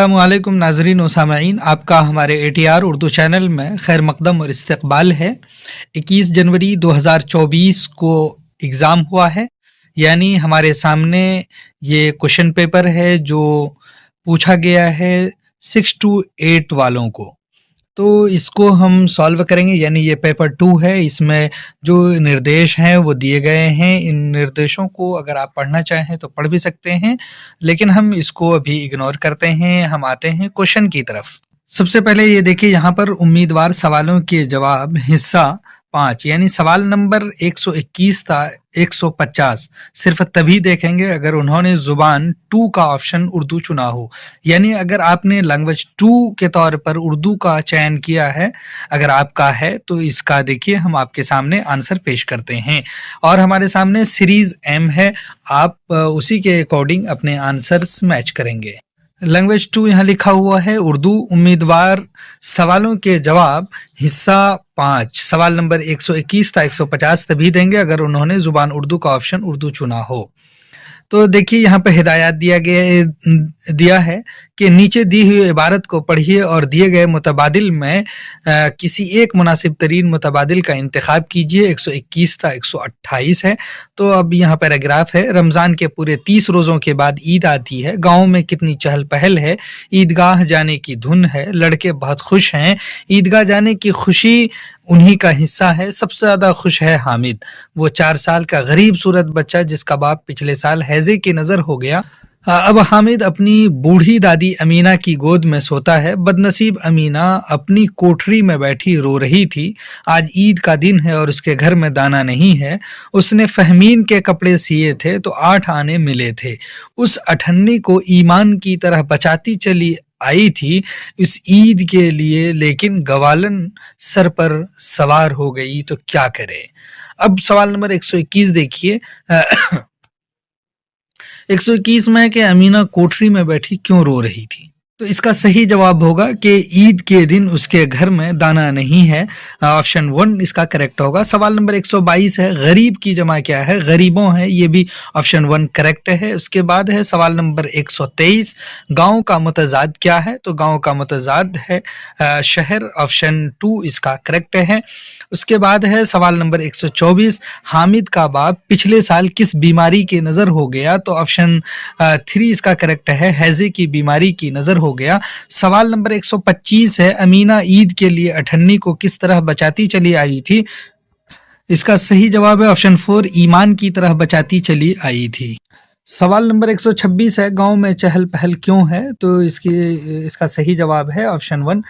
अस्सलामुअलैकुम नाजरीन व सामाईन, आपका हमारे ATR उर्दू चैनल में खैर मकदम और इस्तकबाल है। 21 जनवरी 2024 को एग्ज़ाम हुआ है, यानी हमारे सामने ये क्वेश्चन पेपर है जो पूछा गया है 6 to 8 वालों को। तो इसको हम सॉल्व करेंगे, यानी ये पेपर 2 है। इसमें जो निर्देश हैं वो दिए गए हैं। इन निर्देशों को अगर आप पढ़ना चाहें तो पढ़ भी सकते हैं, लेकिन हम इसको अभी इग्नोर करते हैं। हम आते हैं क्वेश्चन की तरफ। सबसे पहले ये देखिए, यहाँ पर उम्मीदवार सवालों के जवाब हिस्सा 5, यानी सवाल नंबर 121 था 150 सिर्फ तभी देखेंगे अगर उन्होंने जुबान 2 का ऑप्शन उर्दू चुना हो। यानी अगर आपने लैंग्वेज 2 के तौर पर उर्दू का चयन किया है, अगर आपका है तो इसका देखिए हम आपके सामने आंसर पेश करते हैं। और हमारे सामने सीरीज M है, आप उसी के अकॉर्डिंग अपने आंसर्स मैच करेंगे। लैंग्वेज 2 यहाँ लिखा हुआ है उर्दू। उम्मीदवार सवालों के जवाब हिस्सा 5 सवाल नंबर 121 था 150 तभी देंगे अगर उन्होंने जुबान उर्दू का ऑप्शन उर्दू चुना हो। तो देखिए यहाँ पे हिदायत दिया है कि नीचे दी हुई इबारत को पढ़िए और दिए गए मुतबादिल में किसी एक मुनासिब तरीन मुतबादिल का इंतखाब कीजिए। 121 था 128 है। तो अब यहाँ पैराग्राफ है, रमज़ान के पूरे 30 रोज़ों के बाद ईद आती है, गाँव में कितनी चहल पहल है, ईदगाह जाने की धुन है, लड़के बहुत खुश हैं, ईदगाह जाने की खुशी उन्हीं का हिस्सा है, सबसे ज़्यादा खुश है हामिद, वो 4 साल का गरीब सूरत बच्चा जिसका बाप पिछले साल हैजे की नज़र हो गया। अब हामिद अपनी बूढ़ी दादी अमीना की गोद में सोता है। बदनसीब अमीना अपनी कोठरी में बैठी रो रही थी। आज ईद का दिन है और उसके घर में दाना नहीं है। उसने फहमीन के कपड़े सिए थे तो 8 आने मिले थे। उस अठन्नी को ईमान की तरह बचाती चली आई थी इस ईद के लिए, लेकिन गवालन सर पर सवार हो गई तो क्या करे। अब सवाल नंबर 121 देखिए। 121 में कि अमीना कोठरी में बैठी क्यों रो रही थी, तो इसका सही जवाब होगा कि ईद के दिन उसके घर में दाना नहीं है। ऑप्शन 1 इसका करेक्ट होगा। सवाल नंबर 122 है, गरीब की जमा क्या है, गरीबों है, ये भी ऑप्शन 1 करेक्ट है। उसके बाद है सवाल नंबर 123, गांव का मुतजाद क्या है, तो गांव का मुतजाद है शहर, ऑप्शन 2 इसका करेक्ट है। उसके बाद है सवाल नंबर 124, हामिद का बाप पिछले साल किस बीमारी की नज़र हो गया, तो ऑप्शन 3 इसका करेक्ट है, हैजे की बीमारी की नज़र हो गया। सवाल नंबर 125 है, अमीना ईद के लिए अठन्नी को किस तरह बचाती चली आई थी, इसका सही जवाब है ऑप्शन 4, ईमान की तरह बचाती चली आई थी। सवाल नंबर 126 है, गांव में चहल पहल क्यों है, तो इसका सही जवाब है ऑप्शन 1,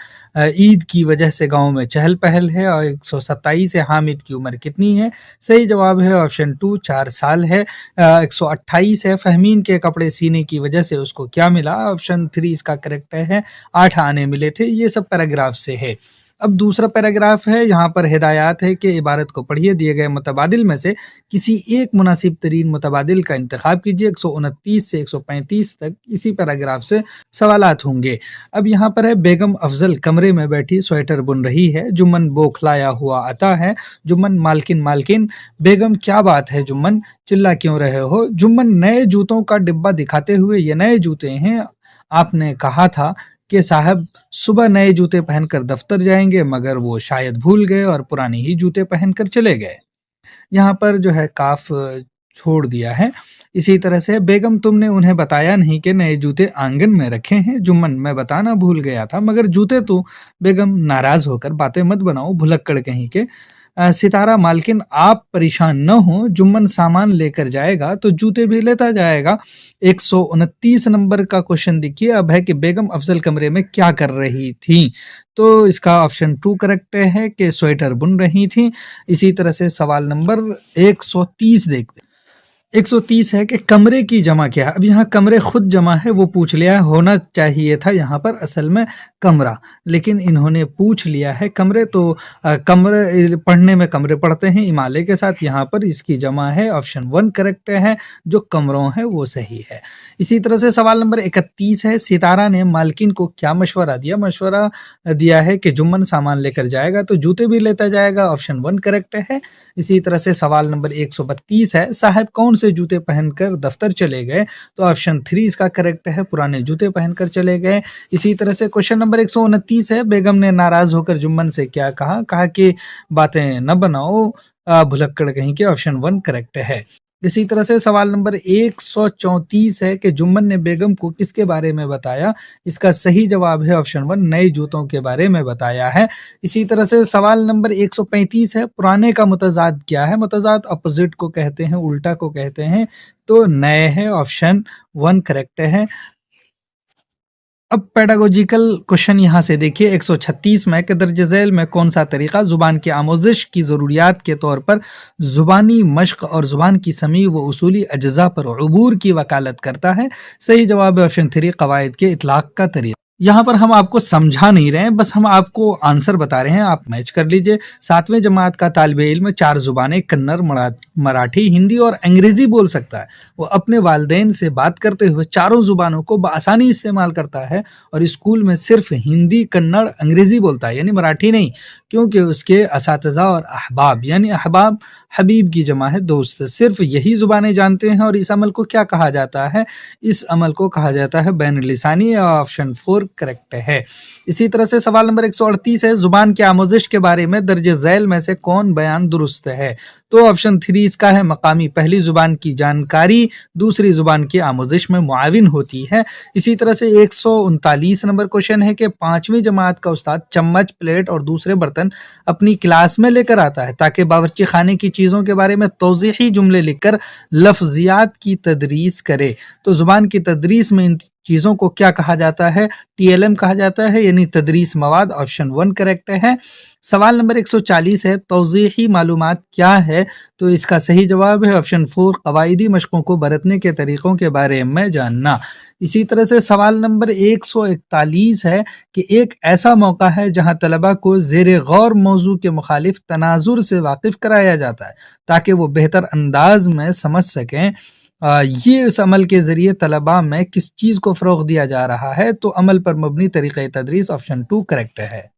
ईद की वजह से गांव में चहल पहल है। और 127 है, हामिद की उम्र कितनी है, सही जवाब है ऑप्शन 2, 4 साल है। 128 है, फहमीन के कपड़े सीने की वजह से उसको क्या मिला, ऑप्शन 3 इसका करेक्ट है, 8 आने मिले थे। ये सब पैराग्राफ से है। अब दूसरा पैराग्राफ है, यहाँ पर हिदायत है कि इबारत को पढ़िए, दिए गए मुतबादिल में से किसी एक मुनासिब तरीन मुतबादिल का इंतखाब कीजिए। 129 से 135 तक इसी पैराग्राफ से सवालात होंगे। अब यहाँ पर है, बेगम अफजल कमरे में बैठी स्वेटर बुन रही है, जुम्मन बौखलाया हुआ आता है, जुम्मन मालकिन मालकिन, बेगम क्या बात है जुम्मन, चिल्ला क्यों रहे हो, जुम्मन नए जूतों का डिब्बा दिखाते हुए, ये नए जूते हैं, आपने कहा था कि साहब सुबह नए जूते पहनकर दफ्तर जाएंगे, मगर वो शायद भूल गए और पुराने ही जूते पहनकर चले गए। यहाँ पर जो है काफ छोड़ दिया है। इसी तरह से, बेगम तुमने उन्हें बताया नहीं कि नए जूते आंगन में रखे हैं, जुम्मन मैं बताना भूल गया था मगर जूते तो, बेगम नाराज होकर बातें मत बनाओ भुलक्कड़ कहीं के। सितारा मालकिन आप परेशान न हो, जुम्मन सामान लेकर जाएगा तो जूते भी लेता जाएगा। 129 नंबर का क्वेश्चन देखिए अब है कि बेगम अफजल कमरे में क्या कर रही थी, तो इसका ऑप्शन 2 करेक्ट है कि स्वेटर बुन रही थी। इसी तरह से सवाल नंबर 130 देखते। 130 है कि कमरे की जमा क्या है। अब यहाँ कमरे खुद जमा है, वो पूछ लिया है, होना चाहिए था यहाँ पर असल में कमरा, लेकिन इन्होंने पूछ लिया है कमरे, तो कमरे पढ़ने में कमरे पढ़ते हैं इमाले के साथ, यहाँ पर इसकी जमा है, ऑप्शन 1 करेक्ट है, जो कमरों है वो सही है। इसी तरह से सवाल नंबर 31 है, सितारा ने मालकिन को क्या मशवरा दिया, मशवरा दिया है कि जुम्मन सामान लेकर जाएगा तो जूते भी लेता जाएगा, ऑप्शन 1 करेक्ट है। इसी तरह से सवाल नंबर 132 है, साहब कौन से जूते पहनकर दफ्तर चले गए, तो ऑप्शन 3 इसका करेक्ट है, पुराने जूते पहनकर चले गए। इसी तरह से क्वेश्चन नंबर 129 है, बेगम ने नाराज होकर जुम्मन से क्या कहा? कहा कि बातें न बनाओ भुलक्कड़ कहीं के, ऑप्शन 1 करेक्ट है। इसी तरह से सवाल नंबर 134 है कि जुम्मन ने बेगम को किसके बारे में बताया? इसका सही जवाब है ऑप्शन 1, नए जूतों के बारे में बताया है। इसी तरह से सवाल नंबर 135 है, पुराने का मुतजाद क्या है? मुतजाद अपोजिट को कहते हैं, उल्टा को कहते हैं, तो नए है, ऑप्शन 1 करेक्ट है। अब पेडागोजिकल क्वेश्चन यहाँ से देखिए 136 में कि दर्ज झैल में कौन सा तरीका जुबान की आमोजिश की ज़रूरियात के तौर पर जुबानी मश्क और जुबान की समी व उसूली अज्जा पर अबूर की वकालत करता है? सही जवाब है ऑप्शन 3, कवायद के इतलाक का तरीका। यहाँ पर हम आपको समझा नहीं रहे हैं, बस हम आपको आंसर बता रहे हैं, आप मैच कर लीजिए। 7वें जमात का तालिबे इल्म 4 जुबानें कन्नड़, मराठी, हिंदी और अंग्रेजी बोल सकता है। वो अपने वालिदैन से बात करते हुए चारों जुबानों को बआसानी इस्तेमाल करता है और स्कूल में सिर्फ हिंदी, कन्नड़, अंग्रेजी बोलता है, यानी मराठी नहीं, क्योंकि उसके असातिज़ा और अहबाब, यानी अहबाब हबीब की जमा है दोस्त, सिर्फ यही जुबानें जानते हैं। और इस अमल को क्या कहा जाता है? इस अमल को कहा जाता है बैन लिसानी, ऑप्शन 4 करेक्ट है। इसी तरह से सवाल नंबर 138 है, जुबान की आमोजिश के बारे में दर्ज झैल में से कौन बयान दुरुस्त है? तो ऑप्शन 3 इसका है, मकामी पहली जुबान की जानकारी दूसरी जुबान की आमोजिश में मुआविन होती है। इसी तरह से 139 नंबर क्वेश्चन है कि 5वीं जमात का उस्ताद चम्मच, प्लेट और दूसरे बर्तन अपनी क्लास में लेकर आता है ताकि बावर्ची खाने की चीज़ों के बारे में तौज़ीही जुमले लिखकर लफ्ज़ियात की तदरीस करे। तो जुबान की तदरीस में इन चीज़ों को क्या कहा जाता है? TLM कहा जाता है, यानी तदरीस मवाद, ऑप्शन 1 करेक्ट है। सवाल नंबर 140 है, तौज़ीही मालूमात क्या है? तो इसका सही जवाब है ऑप्शन 4, कवायदी मशकों को बरतने के तरीक़ों के बारे में जानना। इसी तरह से सवाल नंबर 141 है कि एक ऐसा मौका है जहां तलबा को ज़ेरे गौर मौजू के मुखालिफ तनाजुर से वाकिफ़ कराया जाता है ताकि वो बेहतर अंदाज में समझ सकें ये उस अमल के ज़रिए तलबा में किस चीज़ को फ़रोग़ दिया जा रहा है? तो अमल पर मबनी तरीक़े तदरीस, ऑप्शन 2 करेक्ट है।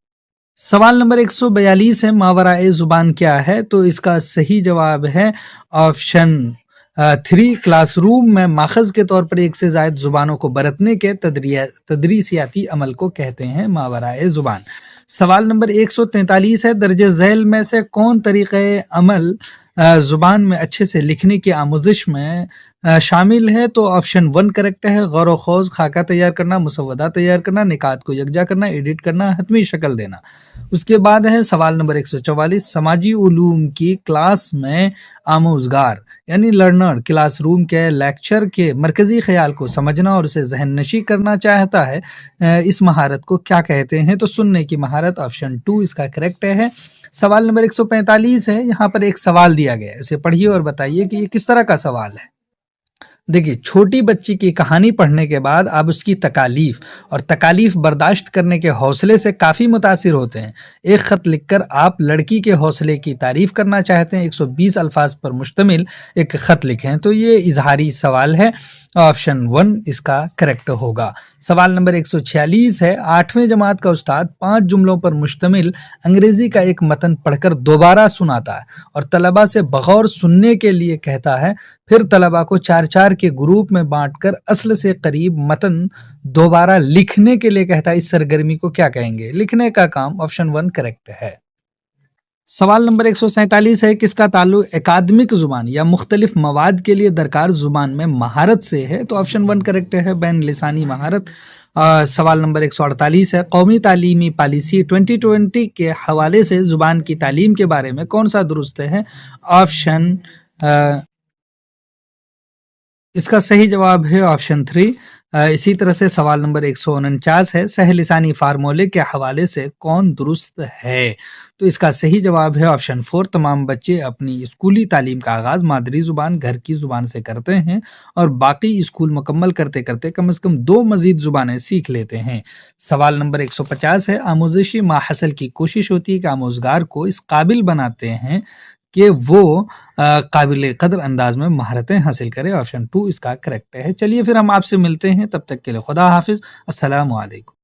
सवाल नंबर 142 है, मावराए ज़ुबान क्या है? तो इसका सही जवाब है ऑप्शन 3, क्लासरूम में माखज़ के तौर पर एक से ज़ायद ज़ुबानों को बरतने के तदरीसियाती अमल को कहते हैं मावराए ज़ुबान। सवाल नंबर 143 है, दर्जे झैल में से कौन तरीक़े अमल ज़ुबान में अच्छे से लिखने की आमोजिश में शामिल है? तो ऑप्शन 1 करेक्ट है, गौर व खौज, खाका तैयार करना, मुसव्वदा तैयार करना, निकात को यकजा करना, एडिट करना, हतमी शक्ल देना। उसके बाद है सवाल नंबर 144, समाजी उलूम की क्लास में आमोजगार यानी लर्नर क्लासरूम के लेक्चर के मरकज़ी ख्याल को समझना और उसे जहन नशी करना चाहता है, इस महारत को क्या कहते हैं? तो सुनने की महारत, ऑप्शन 2 इसका करेक्ट है। सवाल नंबर 145 है, यहाँ पर एक सवाल दिया गया है, उसे पढ़िए और बताइए कि ये किस तरह का सवाल है। देखिए, छोटी बच्ची की कहानी पढ़ने के बाद आप उसकी तकालीफ और तकालीफ बर्दाश्त करने के हौसले से काफ़ी मुतासिर होते हैं। एक ख़त लिखकर आप लड़की के हौसले की तारीफ़ करना चाहते हैं, 120 अल्फाज पर मुश्तमिल एक ख़त लिखें, तो ये इजहारी सवाल है, ऑप्शन 1 इसका करेक्ट होगा। सवाल नंबर 146 है, 8वें जमात का उस्ताद 5 जुमलों पर मुश्तमिल अंग्रेज़ी का एक मतन पढ़कर दोबारा सुनाता है और तलबा से बगौर सुनने के लिए कहता है, फिर तलबा को 4-4 के ग्रुप में बांटकर असल से करीब मतन दोबारा लिखने के लिए कहता है। इस सरगर्मी को क्या कहेंगे? लिखने का काम, ऑप्शन 1 करेक्ट है। सवाल नंबर 147 है, किसका ताल्लुक एकाडमिक ज़ुबान या मुख्तलिफ मवाद के लिए दरकार ज़ुबान में महारत से है? तो ऑप्शन 1 करेक्ट है, बैन लिसानी महारत। सवाल नंबर 148 है, कौमी तालीमी पॉलिसी 2020 के हवाले से ज़ुबान की तालीम के बारे में कौन सा दुरुस्त है? ऑप्शन इसका सही जवाब है ऑप्शन 3। इसी तरह से सवाल नंबर 149 है, सहलिसानी फार्मूले के हवाले से कौन दुरुस्त है? तो इसका सही जवाब है ऑप्शन 4। तमाम बच्चे अपनी स्कूली तालीम का आगाज़ मादरी ज़ुबान घर की ज़ुबान से करते हैं और बाकी स्कूल मुकम्मल करते करते कम से कम 2 मज़ीद ज़ुबानें सीख लेते हैं। सवाल नंबर 150 है, आमोज़िशी माहसल की कोशिश होती है कि आमोज़गार को इस काबिल बनाते हैं कि वो काबिल कदर अंदाज में महारतें हासिल करे, ऑप्शन 2 इसका करेक्ट है। चलिए फिर हम आपसे मिलते हैं, तब तक के लिए खुदा हाफिज़, अस्सलामु अलैकुम।